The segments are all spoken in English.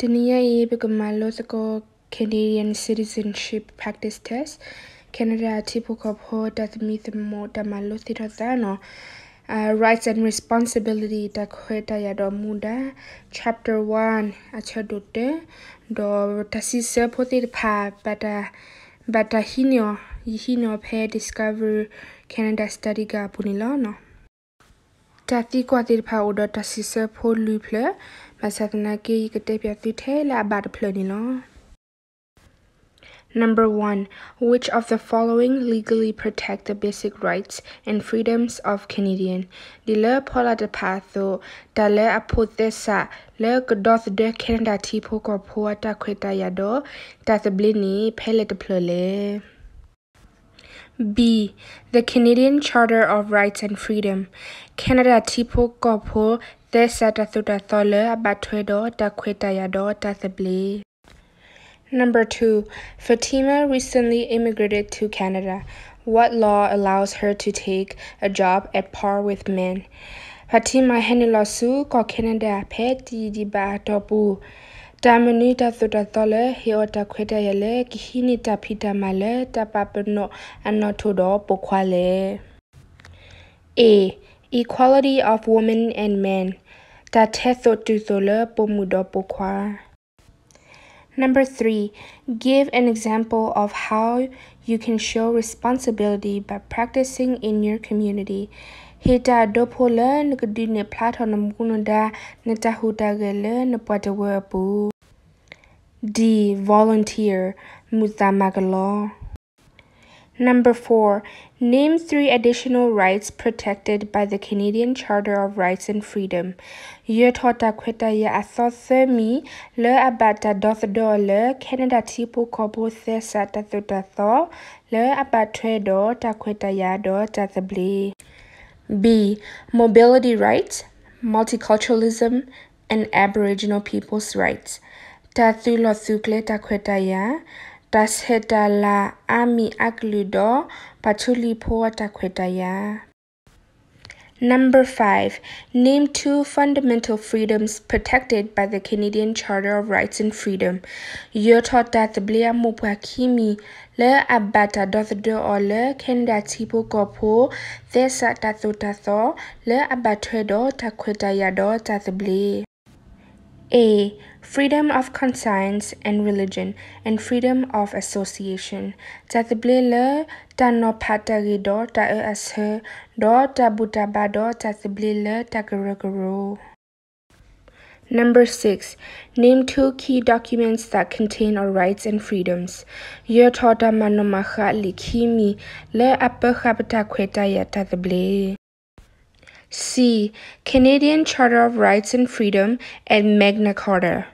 Tania e Bigumalo Canadian Citizenship Practice Test. Canada tipo kopo dat mithmo damalo thitano. Rights and Responsibility da kweta ya do muda. Chapter 1 achadote do tasisa poti pa bata hinio pe discover Canada study ga punilano. Tati kwatir pa odo tasisa po luple masatna ke yikate pya thithe la bad planilo. Number 1. Which of the following legally protect the basic rights and freedoms of Canadian? Dile pola de patho, dale apotesa, le godoth de Canada tipo corpoata queta yado, dat blini pele de plole. B. The Canadian Charter of Rights and Freedom. Canada tipo corpo, desa dathuda thole abatwedo da queta yado dat ble. Number 2. Fatima recently immigrated to Canada. What law allows her to take a job at par with men? Fatima henilosu ko Canada peti di ba topu. Damani da thudatole hiota kweta yele kihini tapita male tapapeno anotodo pokwale. A. Equality of women and men. Da tetho tuthole pomudo pokwa. Number 3. Give an example of how you can show responsibility by practicing in your community. Hita dopola ngudine platonum gunuda netahuta gele nepatawapu. D. Volunteer mutamagalo. Number 4. Name 3 additional rights protected by the Canadian Charter of Rights and Freedom. Yotota kweta ya athosemi le abata dothdo le Canada tipo kopo thesa tatho le abatwedo ta kweta ya do tathabli. B. Mobility rights, multiculturalism, and Aboriginal people's rights. Tathulo thukle ta kweta ya. Das heta la ami akludo patuli po takwetaya. Number 5. Name 2 fundamental freedoms protected by the Canadian Charter of Rights and Freedom. Yoto dat blia mupakimi le abata dothdo o le Canada tipo kopo thesa tatho le abatwedo takwetaya do tathbli. A. Freedom of conscience and religion and freedom of association. Tathlele tano patarido ta ashe do tabutabado tathlele tagaragaro. Number 6. Name 2 key documents that contain our rights and freedoms. Yotota manomaha likimi le apakabata kweta yatathble. C. Canadian Charter of Rights and Freedom and Magna Carta.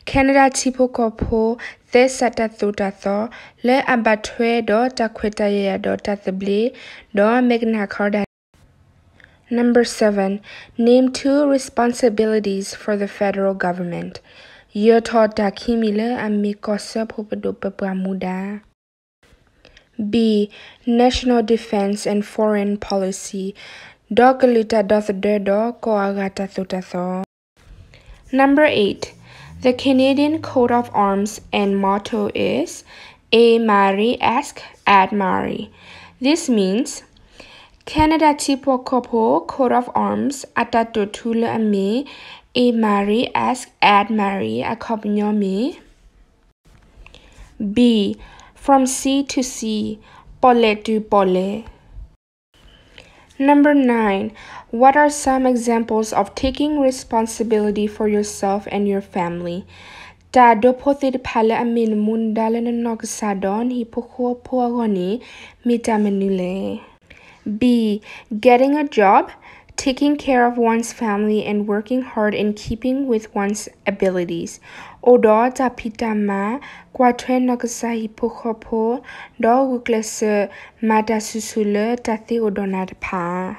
Canada tipo kopo thesata thutatho le abatwe do takweta ya do tathble do Magna Carta. Number 7. Name 2 responsibilities for the federal government. Yoto takimile amikosa popadopamuda. B. National Defense and Foreign Policy. Dogalita dothdedo koagata thutatho. Number 8. The Canadian coat of arms and motto is A Mari Ask Ad Mari. This means Canada tipo kopo coat of arms atatotula ame A Mari Ask Ad Mari akopnyomi. B. From sea to sea, pole to pole. Number 9. What are some examples of taking responsibility for yourself and your family? Ta dopothid pale amin mundalen nogsadon hipoko poagoni mitamenule. B. Getting a job, taking care of one's family and working hard in keeping with one's abilities. Odo ta pitama kwatwe nogsa hipokopo do uklese matasusule tati odonad pa.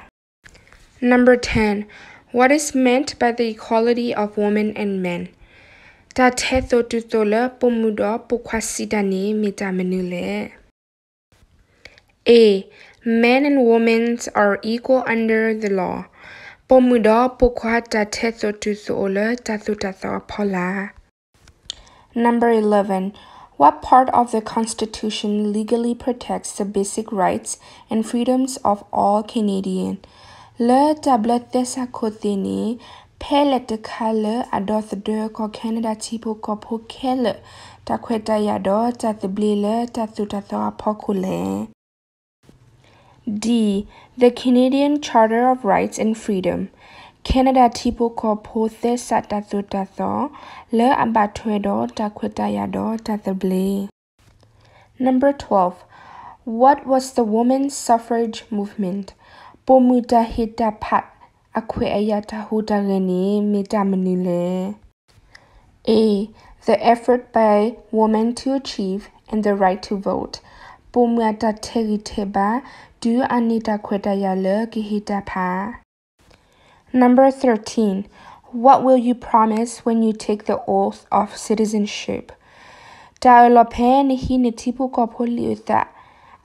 Number 10. What is meant by the equality of women and men? Ta tetho tutole pomudo pokwasidani mitamenule. A. Men and women are equal under the law. Pomudo pokwa ta tetho tutole tathutatho pola. Number 11. What part of the Constitution legally protects the basic rights and freedoms of all Canadians? Le tablet desa kotini pele te kale adoth de ko Canada tipo ko pokele ta kweta yado ta theblile ta thutato apokule. D. The Canadian Charter of Rights and Freedom. Canada tipo ko pothe sata thutato le abatwedo ta kweta yado ta theble. Number 12. What was the women's suffrage movement? Pomuta hita pat akwe ayata huta geni mita manile. A. The effort by women to achieve and the right to vote. Pomuata teriteba du anita kweta yale gihita pa. Number 13. What will you promise when you take the oath of citizenship? Taolope ni hi ni tipu kopoli uta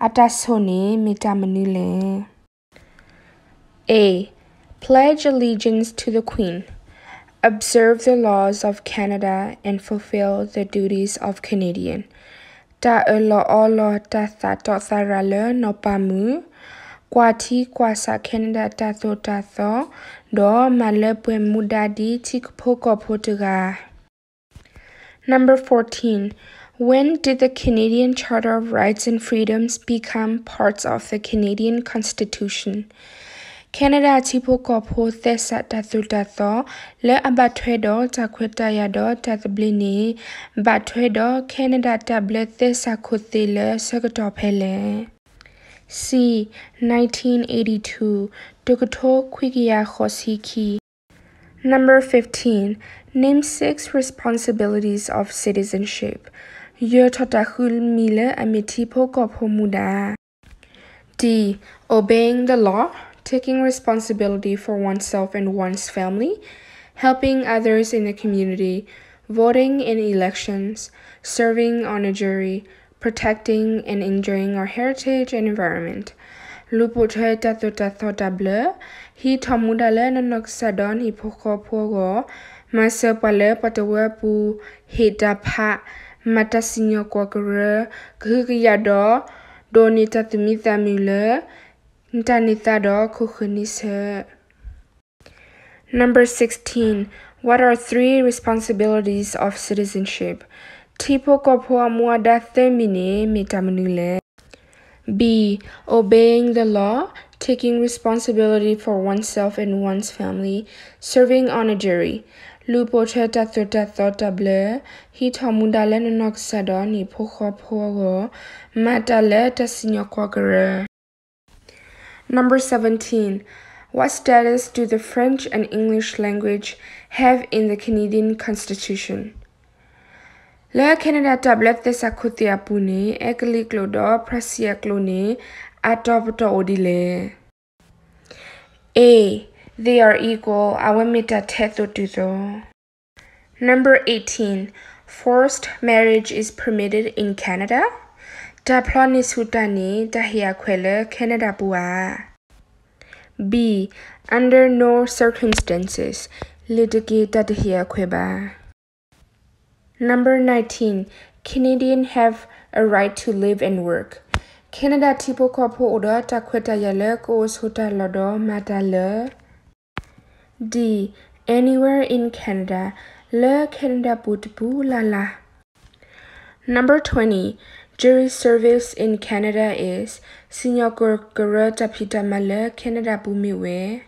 atasoni mita manile. A. Pledge allegiance to the Queen. Observe the laws of Canada and fulfill the duties of Canadian. Ta olo ta thato tharale no pamu. Kwati kwasa Canada tato do malepwe mudadi tikpoko potuga. Number 14. When did the Canadian Charter of Rights and Freedoms become parts of the Canadian Constitution? Canada tipo kopo thesa tatutato le abatwedo takweta yado tatblini batwedo Canada tablet thesa kuthile sekotopele. C. 1982. Dokoto kwigia khosiki. Number 15. Name 6 responsibilities of citizenship. Yo totakul mile amitipo kopo muda. D. Obeying the law. Taking responsibility for oneself and one's family, helping others in the community, voting in elections, serving on a jury, protecting and enjoying our heritage and environment. Lupote tatota bleu, hi tomudale nanoksadon hipokopogo, masepale patawepu, hitapa, matasinyo kwakure, kugiyado, donita tumitha mule, Number 16. What are 3 responsibilities of citizenship? Tipo kopo amuada themine mitamanule. B. Obeying the law, taking responsibility for oneself and one's family, serving on a jury. Lupo cheta thota ble, hitamundale noxadon ni pogo, matale tasinyo kwagere. Number 17. What status do the French and English language have in the Canadian Constitution? Le Canada tablet de sakutia pune, ekliklodo prasiaklone, atopto odile. A. They are equal, awamita teto tuto. Number 18. Forced marriage is permitted in Canada? Taplani sutani tahiakwele Canada bua. B. Under no circumstances litigate tahiakweba. Number 19. Canadians have a right to live and work. Canada tipo kopo oda takweta yale ko suta lodo matale. D. Anywhere in Canada le Canada butbu lala. Number 20. Jury service in Canada is Sinyokor Tapita Male Canada Bumiwe.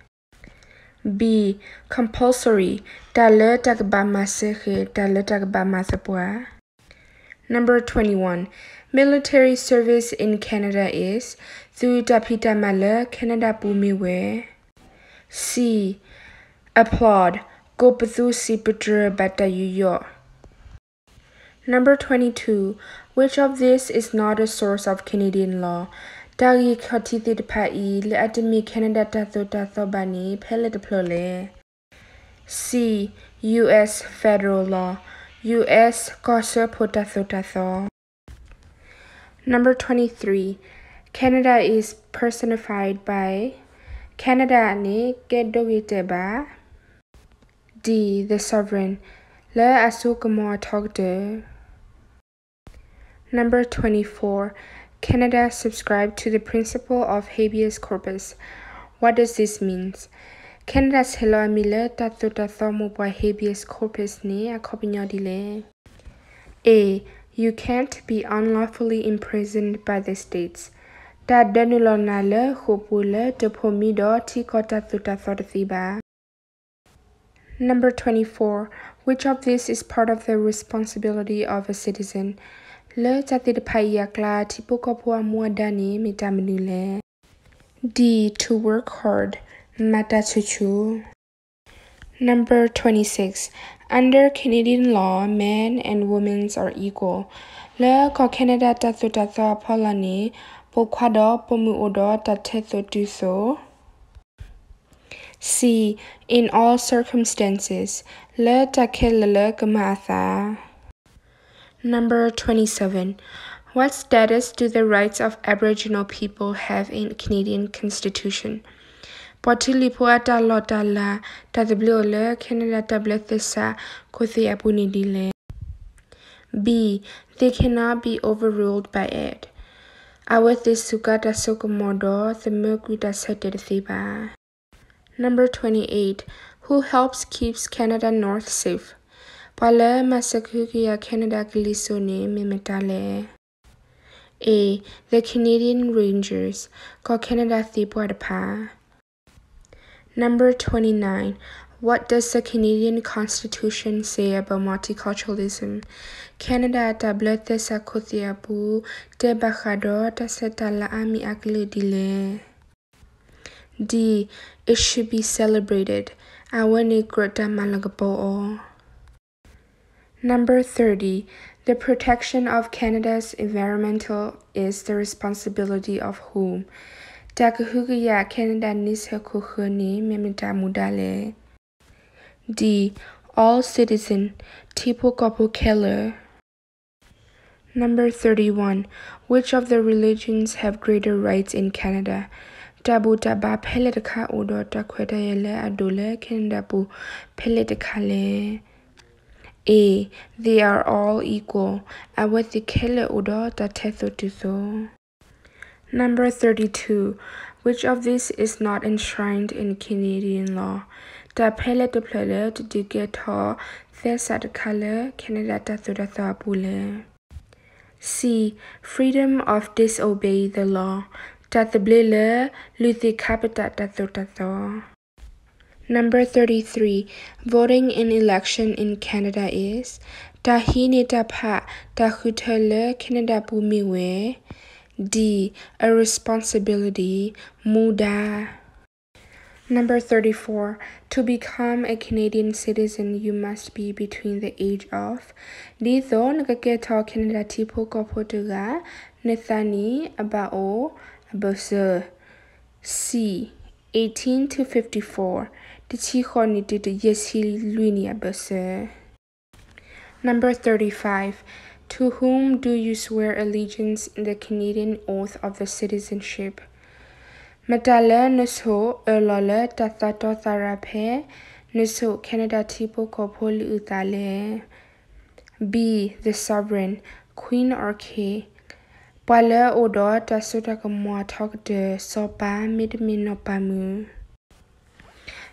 B. Compulsory Tale Takbamasehe Tale Takbamasapua. Number 21. Military service in Canada is Thu Tapita Male Canada Bumiwe. C. Applaud Gopathu Siputra Batayuyo. Number 22. Which of this is not a source of Canadian law? Dagi khatithid pai le atimi Canada tatho bani pele deplole. C. U.S. federal law. U.S. kosa potatho. Number 23. Canada is personified by Canada ni gedogiteba. D. The sovereign. Le asukamo togde. Number 24. Canada subscribed to the principle of habeas corpus. What does this mean? Canada's hello amile tatutathomo by habeas corpus ni akopinyo dile. A. You can't be unlawfully imprisoned by the states. Ta denulonale hopule depomido tikotatutathothiba. Number 24. Which of this is part of the responsibility of a citizen? Le tatidpayakla tipukopua muadani mitaminule. D. To work hard. Matachuchu. Number 26. Under Canadian law, men and women are equal. Le ko Canada tatutatho polani pokwado pomuodo tatethotuso. C. In all circumstances. Le takelele gamatha. Number 27. What status do the rights of Aboriginal people have in Canadian Constitution? Potilipuata lotala tatabliole Canada tabletesa kuthiapunidile. B. They cannot be overruled by it. Awethisuka sokomodo themukuta setedthiba. Number 28. Who helps keeps Canada North safe? Pale masakukia Canada Glisone mimetale. A. The Canadian Rangers. Ko Canada Thipuadapa. Number 29. What does the Canadian Constitution say about multiculturalism? Canada tablete sa kothiabu de bajador ta setala ami aglidile. D. It should be celebrated. Awani grota malagabo. Number 30. The protection of Canada's environmental is the responsibility of whom? Takahugia Canada nishakuhuni memita mudale. D. All citizen. Tipo kopu keller. Number 31. Which of the religions have greater rights in Canada? Tabuta ba peletka udo takwetayele adole kendabu peletkale. A. They are all equal. Awethikele udo tatethotuso. Number 32. Which of these is not enshrined in Canadian law? Ta peleteplele to get her thesatkale Canada tathudathapule. C. Freedom of disobey the law. Tathablele luthi capita tathutatho. Number 33. Voting in election in Canada is Tahini tapa tahutele Canada bumiwe. D. A responsibility. Muda. Number 34. To become a Canadian citizen, you must be between the age of Dito nagaketo Canada tipo kopotuga Nethani abao abose. C. 18 to 54. Tichiko did yesi luini abose. Number 35. To whom do you swear allegiance in the Canadian Oath of the Citizenship? Matale nuso erlole tatato tharape nuso Canada tipo kopoli utale. B. The sovereign, queen or king. Pale odo tasuta kamwa tok de sopa midminopamu.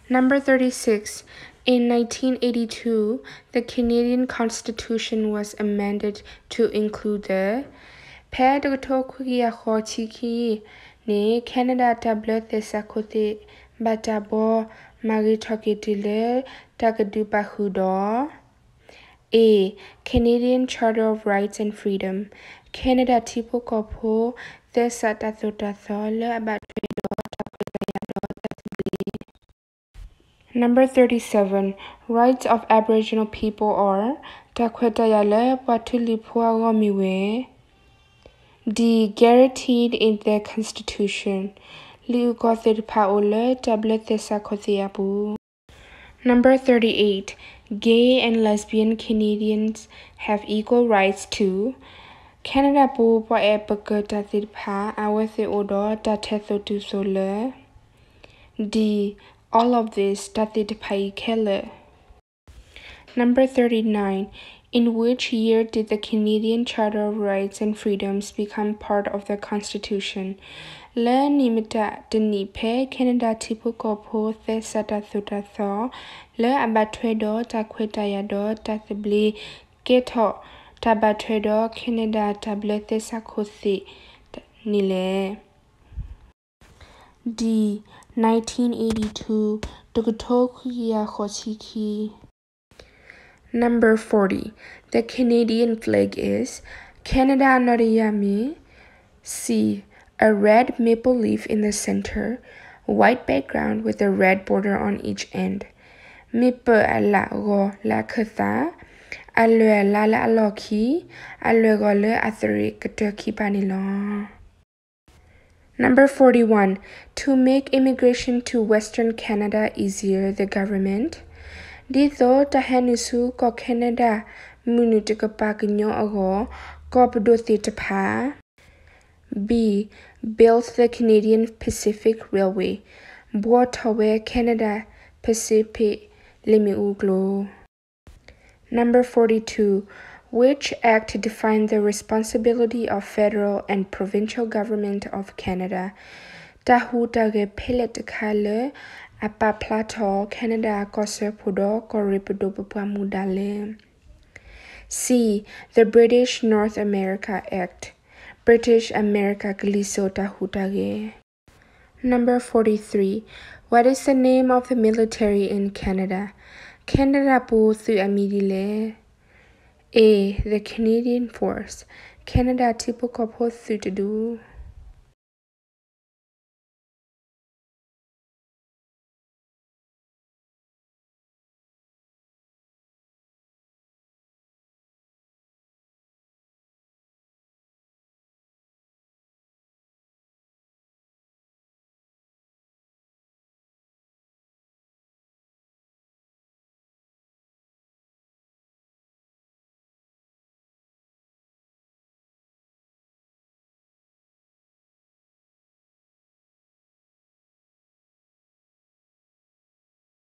Number 36. In 1982, the Canadian Constitution was amended to include the Pedagogia Hotiki ne Canada tablet the Sakote Batabo Maritokitile Tagadubahudo. A. Canadian Charter of Rights and Freedom. Canada tipo kopo the satatotathole about Number 37. Rights of Aboriginal people are Takwetayale Watulipuagomiwe. D. Guaranteed in the Constitution. Liukothid Paole Tabletesa Kothiabu. Number 38. Gay and lesbian Canadians have equal rights to Canada po pa epakatatid pa awethe odo tatetho sole. D. All of this tatid pai kele. Number 39. In which year did the Canadian Charter of Rights and Freedoms become part of the Constitution? Le nimita denipe Canada tipu kopo the sata thuta tho le abatwedo takwetayado tathibli keto tabatwedo Canada tablete sakothi nile. D. 1982 Dogotokuya Khotiki. Number 40. The Canadian flag is Canada Noriyami. C. A red maple leaf in the center, white background with a red border on each end. Mipe ala go la kutha, alue la la aloki, alue go le athari katoki panilo. Number 41. To make immigration to Western Canada easier, the government. Dito tahanusu ko Canada munutikapagno ago ko padothi tapa. B. Built the Canadian Pacific Railway. Boatawe Canada Pacific Limiuglo. Number 42. Which act defined the responsibility of federal and provincial government of Canada? Tahutage peletkale apa plato Canada kose pudo koripudopamudale. C. The British North America Act. British America Gliso Tahutage. Number 43. What is the name of the military in Canada? Canada po thu amidile. A. The Canadian Force. Canada tipo kopo thu to do.